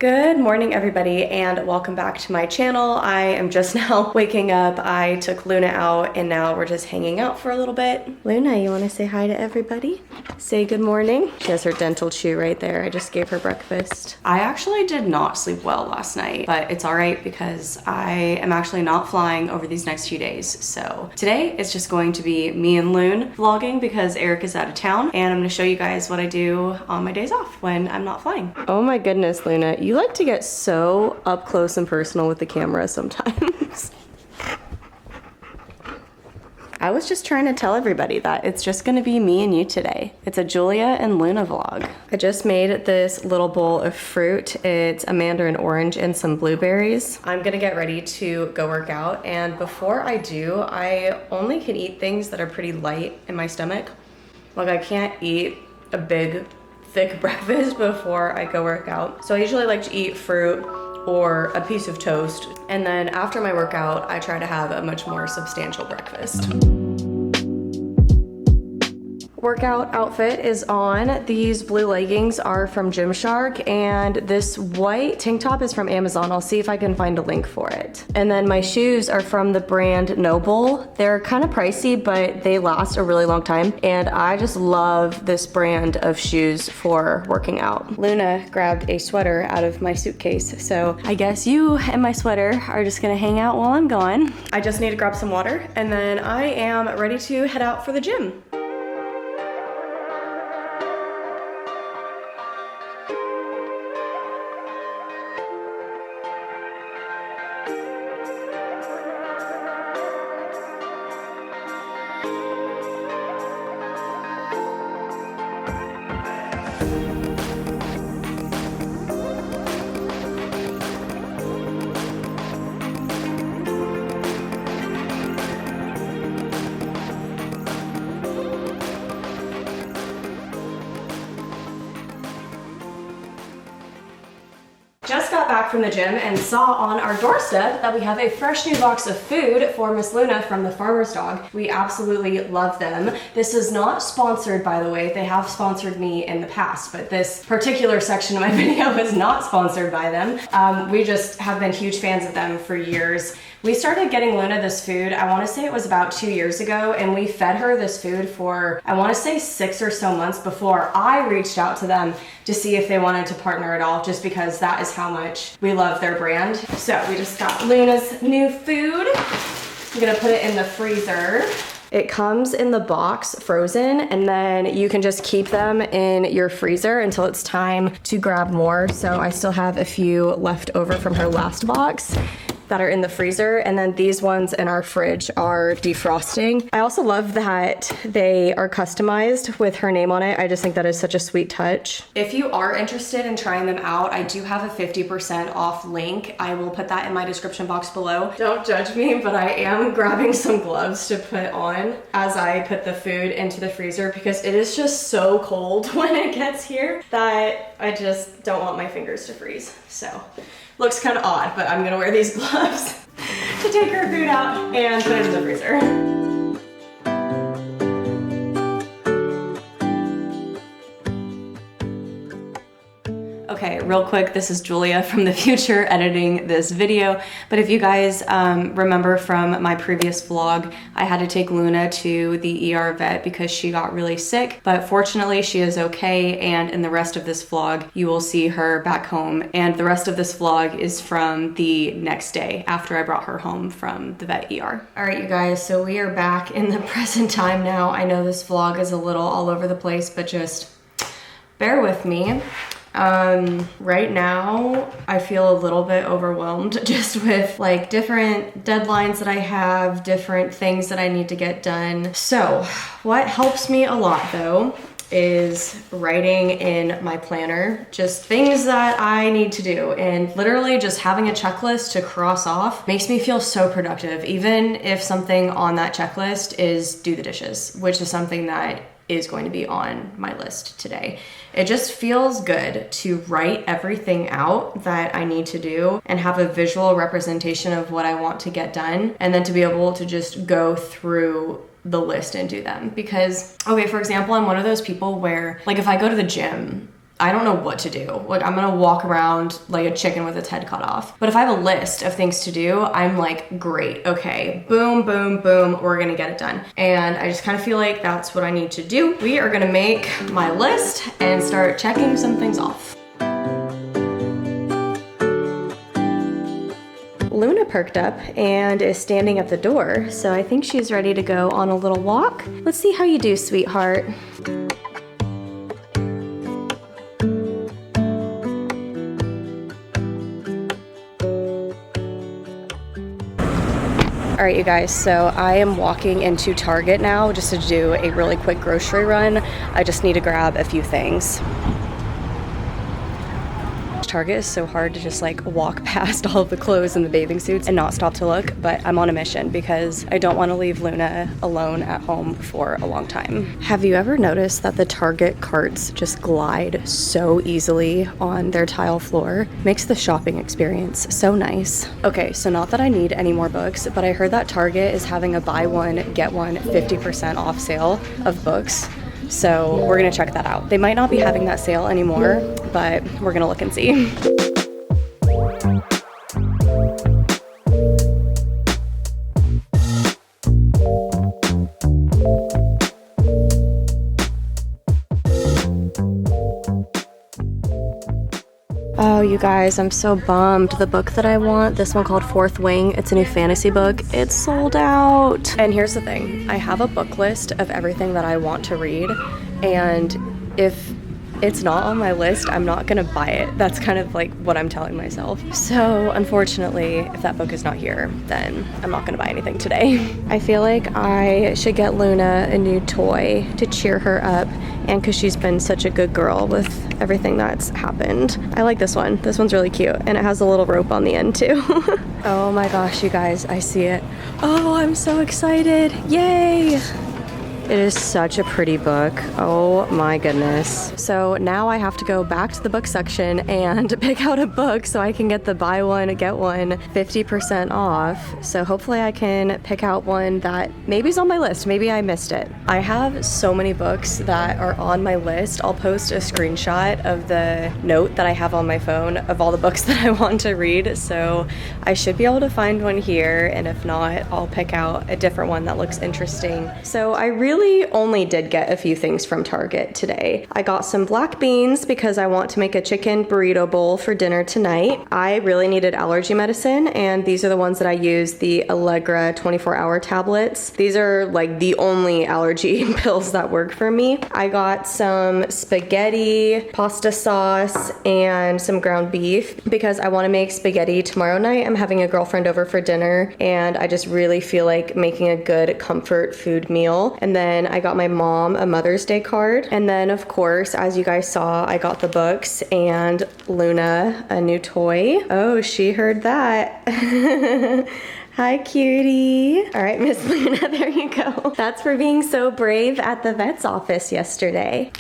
Good morning, everybody, and welcome back to my channel. I am just now waking up. I took Luna out and now we're just hanging out for a little bit. Luna, you want to say hi to everybody? Say good morning. She has her dental chew right there. I just gave her breakfast. I actually did not sleep well last night, but it's all right because I am actually not flying over these next few days. So today it's just going to be me and Loon vlogging because Eric is out of town, and I'm going to show you guys what I do on my days off when I'm not flying. Oh my goodness, Luna. You like to get so up close and personal with the camera sometimes. I was just trying to tell everybody that it's just gonna be me and you today. It's a Julia and Luna vlog. I just made this little bowl of fruit. It's a mandarin orange and some blueberries. I'm gonna get ready to go work out, and before I do, I only can eat things that are pretty light in my stomach. Like, I can't eat a big thick breakfast before I go work out. So I usually like to eat fruit or a piece of toast. And then after my workout, I try to have a much more substantial breakfast. Workout outfit is on. These blue leggings are from Gymshark, and this white tank top is from Amazon. I'll see if I can find a link for it. And then my shoes are from the brand Noble. They're kind of pricey, but they last a really long time, and I just love this brand of shoes for working out. Luna grabbed a sweater out of my suitcase, so I guess you and my sweater are just gonna hang out while I'm gone. I just need to grab some water, and then I am ready to head out for the gym. Just got back from the gym and saw on our doorstep that we have a fresh new box of food for Miss Luna from the Farmer's Dog. We absolutely love them. This is not sponsored, by the way. They have sponsored me in the past, but this particular section of my video is not sponsored by them. We just have been huge fans of them for years. We started getting Luna this food, I want to say it was about 2 years ago, and we fed her this food for, I want to say 6 or so months before I reached out to them to see if they wanted to partner at all, just because that is how much we love their brand. So we just got Luna's new food. I'm gonna put it in the freezer. It comes in the box frozen, and then you can just keep them in your freezer until it's time to grab more. So I still have a few left over from her last box that are in the freezer, and then these ones in our fridge are defrosting. I also love that they are customized with her name on it. I just think that is such a sweet touch. If you are interested in trying them out, I do have a 50% off link. I will put that in my description box below. Don't judge me, but I am grabbing some gloves to put on as I put the food into the freezer because it is just so cold when it gets here that I just don't want my fingers to freeze. So looks kind of odd, but I'm gonna wear these gloves to take her food out and put it in the freezer. Okay, real quick, this is Julia from the future editing this video, but if you guys remember from my previous vlog, I had to take Luna to the ER vet because she got really sick, but fortunately she is okay, and in the rest of this vlog, you will see her back home, and the rest of this vlog is from the next day after I brought her home from the vet ER. All right, you guys, so we are back in the present time now. I know this vlog is a little all over the place, but just bear with me. Right now I feel a little bit overwhelmed just with like different deadlines that I have, different things that I need to get done. So what helps me a lot though is writing in my planner just things that I need to do, and literally just having a checklist to cross off makes me feel so productive, even if something on that checklist is do the dishes, which is something that is going to be on my list today. It just feels good to write everything out that I need to do and have a visual representation of what I want to get done, and then to be able to just go through the list and do them. Because, okay, for example, I'm one of those people where, like, if I go to the gym, I don't know what to do. Like, I'm gonna walk around like a chicken with its head cut off. But if I have a list of things to do, I'm like, great, okay, boom, boom, boom, we're gonna get it done. And I just kind of feel like that's what I need to do. We are gonna make my list and start checking some things off. Luna perked up and is standing at the door, so I think she's ready to go on a little walk. Let's see how you do, sweetheart. All right, you guys, so I am walking into Target now just to do a really quick grocery run. I just need to grab a few things. Target is so hard to just like walk past all of the clothes and the bathing suits and not stop to look, but I'm on a mission because I don't want to leave Luna alone at home for a long time. Have you ever noticed that the Target carts just glide so easily on their tile floor? Makes the shopping experience so nice. Okay, so not that I need any more books, but I heard that Target is having a buy one, get one 50% off sale of books. So we're gonna check that out. They might not be having that sale anymore, but we're gonna look and see. Oh, you guys, I'm so bummed. The book that I want, this one called Fourth Wing, it's a new fantasy book. It's sold out. And here's the thing. I have a book list of everything that I want to read, and if it's not on my list, I'm not gonna buy it. That's kind of like what I'm telling myself. So unfortunately, if that book is not here, then I'm not gonna buy anything today. I feel like I should get Luna a new toy to cheer her up, and because she's been such a good girl with everything that's happened. I like this one. This one's really cute, and it has a little rope on the end too. Oh my gosh, you guys, I see it. Oh, I'm so excited. Yay! It is such a pretty book. Oh my goodness. So now I have to go back to the book section and pick out a book so I can get the buy one, get one 50% off. So hopefully I can pick out one that maybe is on my list. Maybe I missed it. I have so many books that are on my list. I'll post a screenshot of the note that I have on my phone of all the books that I want to read. So I should be able to find one here. And if not, I'll pick out a different one that looks interesting. So I really only did get a few things from Target today. I got some black beans because I want to make a chicken burrito bowl for dinner tonight. I really needed allergy medicine, and these are the ones that I use, the Allegra 24-hour tablets. These are like the only allergy pills that work for me. I got some spaghetti, pasta sauce, and some ground beef because I want to make spaghetti tomorrow night. I'm having a girlfriend over for dinner, and I just really feel like making a good comfort food meal. And then I got my mom a Mother's Day card. And then of course, as you guys saw, I got the books and Luna a new toy. Oh, she heard that. Hi, cutie. All right, Miss Luna, there you go. That's for being so brave at the vet's office yesterday.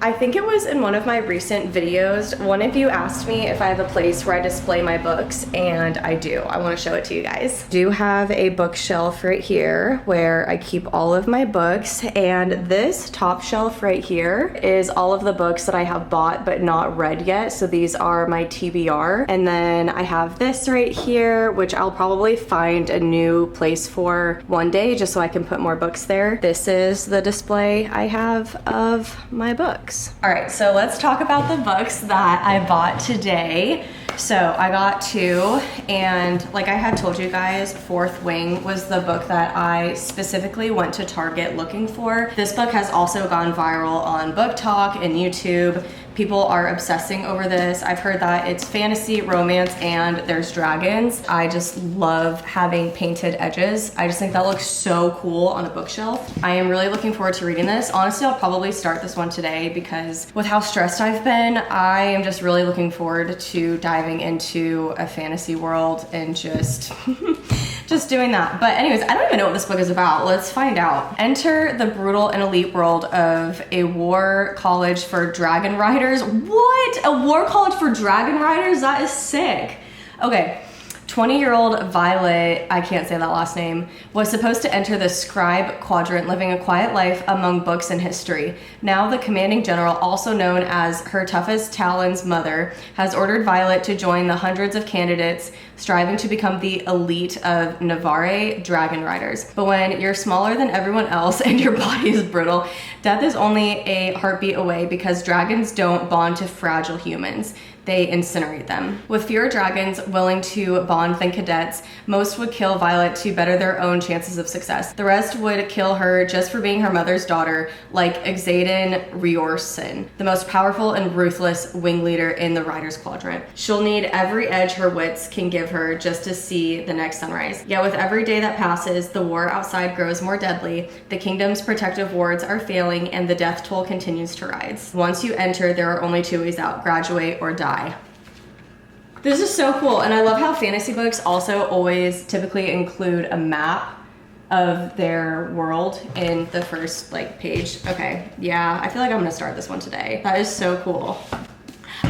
I think it was in one of my recent videos, one of you asked me if I have a place where I display my books, and I do. I want to show it to you guys. I do have a bookshelf right here where I keep all of my books, and this top shelf right here is all of the books that I have bought but not read yet. So these are my TBR. And then I have this right here, which I'll probably find a new place for one day just so I can put more books there. This is the display I have of my books. All right, so let's talk about the books that I bought today. So I got two, and like I had told you guys, Fourth Wing was the book that I specifically went to Target looking for. This book has also gone viral on Book Talk and YouTube. People are obsessing over this. I've heard that it's fantasy, romance, and there's dragons. I just love having painted edges. I just think that looks so cool on a bookshelf. I am really looking forward to reading this. Honestly, I'll probably start this one today because with how stressed I've been, I am just really looking forward to diving into a fantasy world and just doing that. But anyways, I don't even know what this book is about. Let's find out. Enter the brutal and elite world of a war college for dragon riders. What? A war college for dragon riders? That is sick. Okay. 20-year-old Violet, I can't say that last name, was supposed to enter the scribe quadrant, living a quiet life among books and history. Now the commanding general, also known as her toughest Talon's mother, has ordered Violet to join the hundreds of candidates striving to become the elite of Navarre dragon riders. But when you're smaller than everyone else and your body is brittle, death is only a heartbeat away, because dragons don't bond to fragile humans. They incinerate them. With fewer dragons willing to bond than cadets, most would kill Violet to better their own chances of success. The rest would kill her just for being her mother's daughter, like Xaden Riorson, the most powerful and ruthless wing leader in the Riders Quadrant. She'll need every edge her wits can give her just to see the next sunrise. Yet with every day that passes, the war outside grows more deadly, the kingdom's protective wards are failing, and the death toll continues to rise. Once you enter, there are only two ways out: graduate or die. This is so cool, and I love how fantasy books also always typically include a map of their world in the first page. Okay, yeah, I feel like I'm gonna start this one today. That is so cool.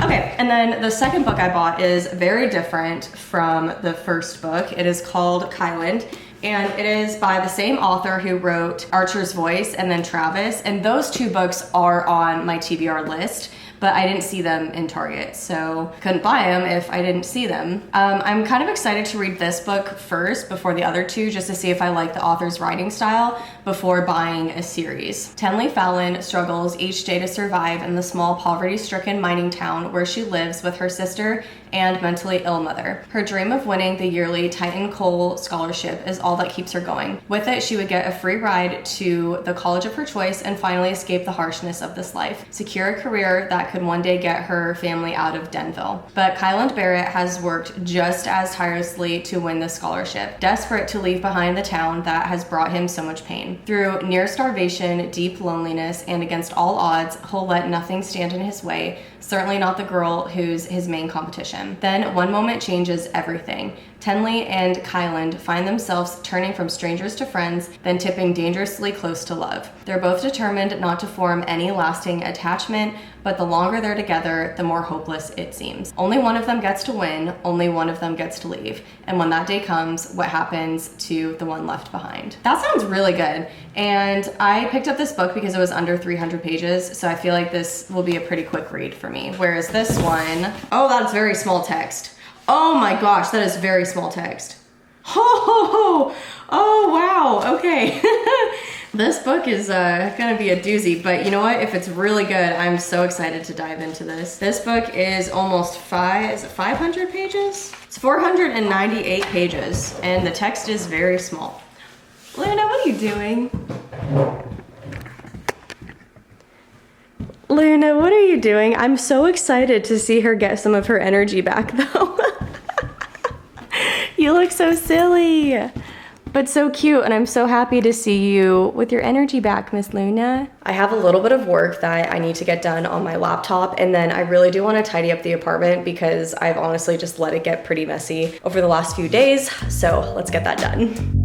Okay, and then the second book I bought is very different from the first book. It is called Kyland, and it is by the same author who wrote Archer's Voice and then Travis, and those two books are on my TBR list, but I didn't see them in Target, so couldn't buy them if I didn't see them. I'm kind of excited to read this book first before the other two, just to see if I like the author's writing style before buying a series. Tenley Fallon struggles each day to survive in the small poverty-stricken mining town where she lives with her sister and mentally ill mother. Her dream of winning the yearly Titan Cole scholarship is all that keeps her going. With it, she would get a free ride to the college of her choice and finally escape the harshness of this life, secure a career that could one day get her family out of Denville. But Kyland Barrett has worked just as tirelessly to win this scholarship, desperate to leave behind the town that has brought him so much pain. Through near starvation, deep loneliness, and against all odds, he'll let nothing stand in his way, certainly not the girl who's his main competition. Then one moment changes everything. Tenley and Kyland find themselves turning from strangers to friends, then tipping dangerously close to love. They're both determined not to form any lasting attachment, but the longer they're together, the more hopeless it seems. Only one of them gets to win, only one of them gets to leave. And when that day comes, what happens to the one left behind? That sounds really good. And I picked up this book because it was under 300 pages, so I feel like this will be a pretty quick read for me. Whereas this one, oh, that's very small text. Oh my gosh, that is very small text. Oh wow, okay. This book is gonna be a doozy, but you know what? If it's really good, I'm so excited to dive into this. This book is almost 500 pages? It's 498 pages, and the text is very small. Luna, what are you doing? Luna, what are you doing? I'm so excited to see her get some of her energy back, though. You look so silly, but so cute, and I'm so happy to see you with your energy back, Miss Luna. I have a little bit of work that I need to get done on my laptop, and then I really do want to tidy up the apartment because I've honestly just let it get pretty messy over the last few days, so let's get that done.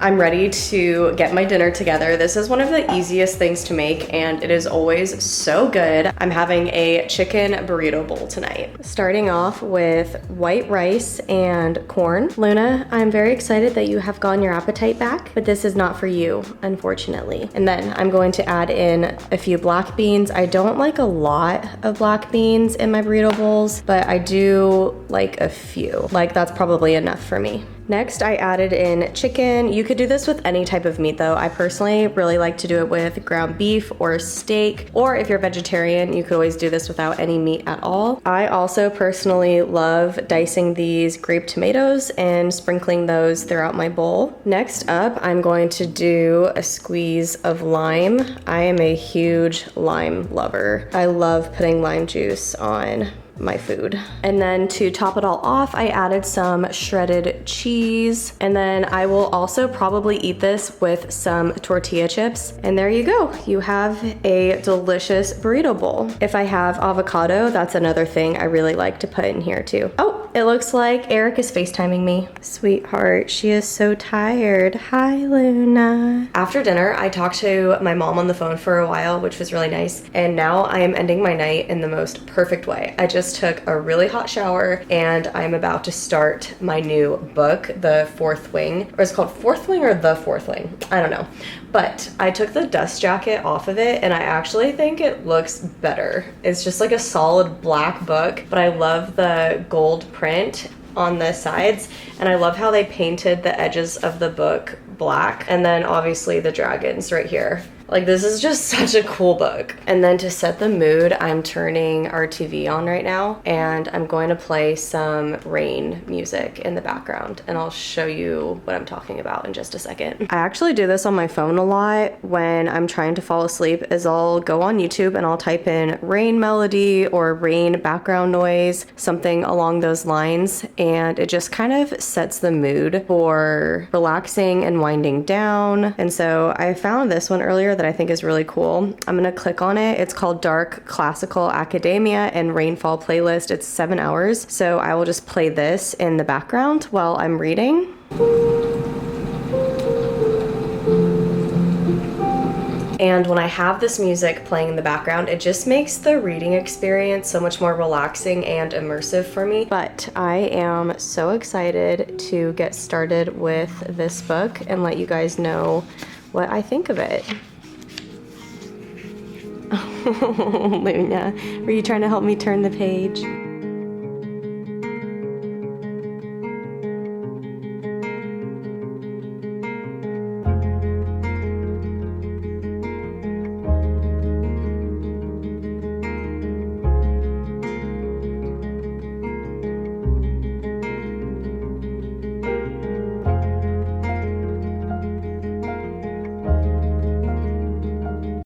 I'm ready to get my dinner together. This is one of the easiest things to make, and it is always so good. I'm having a chicken burrito bowl tonight. Starting off with white rice and corn. Luna, I'm very excited that you have gotten your appetite back, but this is not for you, unfortunately. And then I'm going to add in a few black beans. I don't like a lot of black beans in my burrito bowls, but I do like a few. Like, that's probably enough for me. Next, I added in chicken. You could do this with any type of meat though. I personally really like to do it with ground beef or steak, or if you're vegetarian, you could always do this without any meat at all. I also personally love dicing these grape tomatoes and sprinkling those throughout my bowl. Next up, I'm going to do a squeeze of lime. I am a huge lime lover. I love putting lime juice on my food. And then to top it all off, I added some shredded cheese. And then I will also probably eat this with some tortilla chips. And there you go. You have a delicious burrito bowl. If I have avocado, that's another thing I really like to put in here too. Oh, it looks like Eric is FaceTiming me. Sweetheart, she is so tired. Hi, Luna. After dinner, I talked to my mom on the phone for a while, which was really nice. And now I am ending my night in the most perfect way. I just took a really hot shower and I'm about to start my new book, The Fourth Wing. Or is it called Fourth Wing or The Fourth Wing? I don't know. But I took the dust jacket off of it and I actually think it looks better. It's just like a solid black book, but I love the gold print on the sides, and I love how they painted the edges of the book black, and then obviously the dragons right here. Like, this is just such a cool book. And then to set the mood, I'm turning our TV on right now, and I'm going to play some rain music in the background, and I'll show you what I'm talking about in just a second. I actually do this on my phone a lot when I'm trying to fall asleep, is I'll go on YouTube and I'll type in rain melody or rain background noise, something along those lines, and it just kind of sets the mood for relaxing and winding down. And so I found this one earlier that I think is really cool. I'm gonna click on it. It's called Dark Classical Academia and Rainfall Playlist. It's 7 hours. So I will just play this in the background while I'm reading. And when I have this music playing in the background, it just makes the reading experience so much more relaxing and immersive for me. But I am so excited to get started with this book and let you guys know what I think of it. Luna, were you trying to help me turn the page?